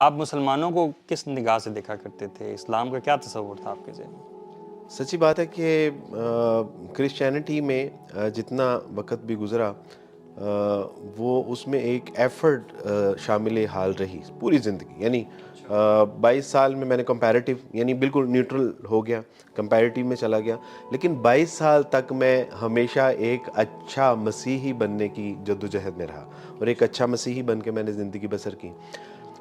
آپ مسلمانوں کو کس نگاہ سے دیکھا کرتے تھے؟ اسلام کا کیا تصور تھا آپ کے ذہن میں؟ سچی بات ہے کہ کرسچینٹی میں جتنا وقت بھی گزرا وہ اس میں ایک ایفرٹ شامل حال رہی پوری زندگی. یعنی 22 سال میں نے کمپیریٹیو یعنی بالکل نیوٹرل ہو گیا، کمپیریٹیو میں چلا گیا، لیکن 22 سال تک میں ہمیشہ ایک اچھا مسیحی بننے کی جدوجہد میں رہا اور ایک اچھا مسیحی بن کے میں نے زندگی بسر کی.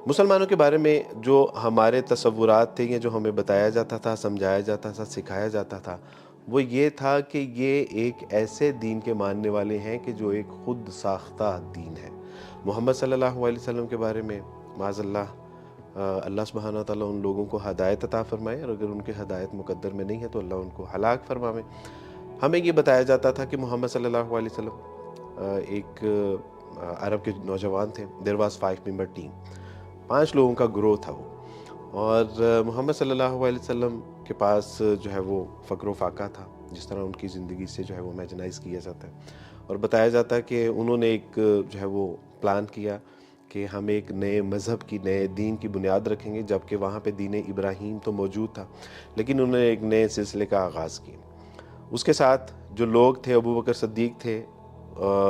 مسلمانوں کے بارے میں جو ہمارے تصورات تھے یا جو ہمیں بتایا جاتا تھا، سمجھایا جاتا تھا، سکھایا جاتا تھا، وہ یہ تھا کہ یہ ایک ایسے دین کے ماننے والے ہیں کہ جو ایک خود ساختہ دین ہے. محمد صلی اللہ علیہ وسلم کے بارے میں معاذ اللہ اللہ سبحانہ تعالیٰ ان لوگوں کو ہدایت عطا فرمائے، اور اگر ان کے ہدایت مقدر میں نہیں ہے تو اللہ ان کو ہلاک فرمائے. ہمیں یہ بتایا جاتا تھا کہ محمد صلی اللہ علیہ وسلم ایک عرب کے نوجوان تھے. دیر واز 5 member ٹیم، 5 لوگوں کا گروہ تھا وہ، اور محمد صلی اللہ علیہ وسلم کے پاس جو ہے وہ فقر و فاقہ تھا، جس طرح ان کی زندگی سے جو ہے وہ امیجنائز کیا جاتا ہے. اور بتایا جاتا ہے کہ انہوں نے ایک جو ہے وہ پلان کیا کہ ہم ایک نئے مذہب کی، نئے دین کی بنیاد رکھیں گے، جبکہ وہاں پہ دین ابراہیم تو موجود تھا، لیکن انہوں نے ایک نئے سلسلے کا آغاز کیا. اس کے ساتھ جو لوگ تھے، ابو بکر صدیق تھے،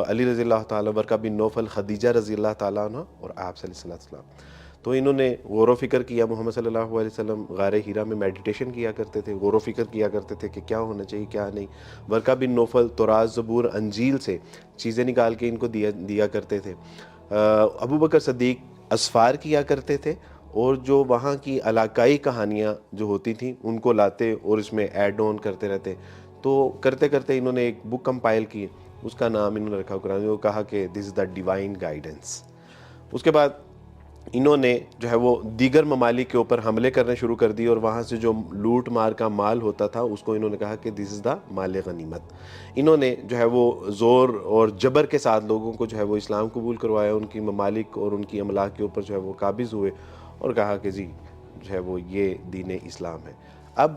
علی رضی اللہ تعالیٰ، ورقہ بن نوفل، خدیجہ رضی اللہ تعالیٰ عنہ، اور آپ صلی اللہ علیہ وسلم. تو انہوں نے غور و فکر کیا. محمد صلی اللہ علیہ وسلم غار حرا میں میڈیٹیشن کیا کرتے تھے، غور و فکر کیا کرتے تھے کہ کیا ہونا چاہیے کیا نہیں. ورقہ بن نوفل تورات، زبور، انجیل سے چیزیں نکال کے ان کو دیا کرتے تھے. ابو بکر صدیق اسفار کیا کرتے تھے، اور جو وہاں کی علاقائی کہانیاں جو ہوتی تھیں ان کو لاتے اور اس میں ایڈ آن کرتے رہتے. تو کرتے کرتے انہوں نے ایک بک کمپائل کی، اس کا نام انہوں نے رکھا قرآن. وہ کہا کہ دس از دا ڈیوائن گائیڈنس. اس کے بعد انہوں نے جو ہے وہ دیگر ممالک کے اوپر حملے کرنے شروع کر دی، اور وہاں سے جو لوٹ مار کا مال ہوتا تھا اس کو انہوں نے کہا کہ دس از دا مال غنیمت. انہوں نے جو ہے وہ زور اور جبر کے ساتھ لوگوں کو جو ہے وہ اسلام قبول کروایا، ان کی ممالک اور ان کی املاک کے اوپر جو ہے وہ قابض ہوئے، اور کہا کہ جی جو ہے وہ یہ دین اسلام ہے. اب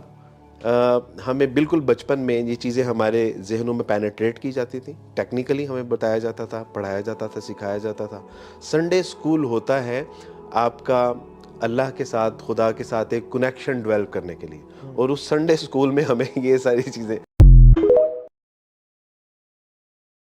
ہمیں بالکل بچپن میں یہ چیزیں ہمارے ذہنوں میں پینیٹریٹ کی جاتی تھیں، ٹیکنیکلی ہمیں بتایا جاتا تھا، پڑھایا جاتا تھا، سکھایا جاتا تھا. سنڈے اسکول ہوتا ہے آپ کا اللہ کے ساتھ، خدا کے ساتھ ایک کنیکشن ڈیولپ کرنے کے لیے، اور اس سنڈے اسکول میں ہمیں یہ ساری چیزیں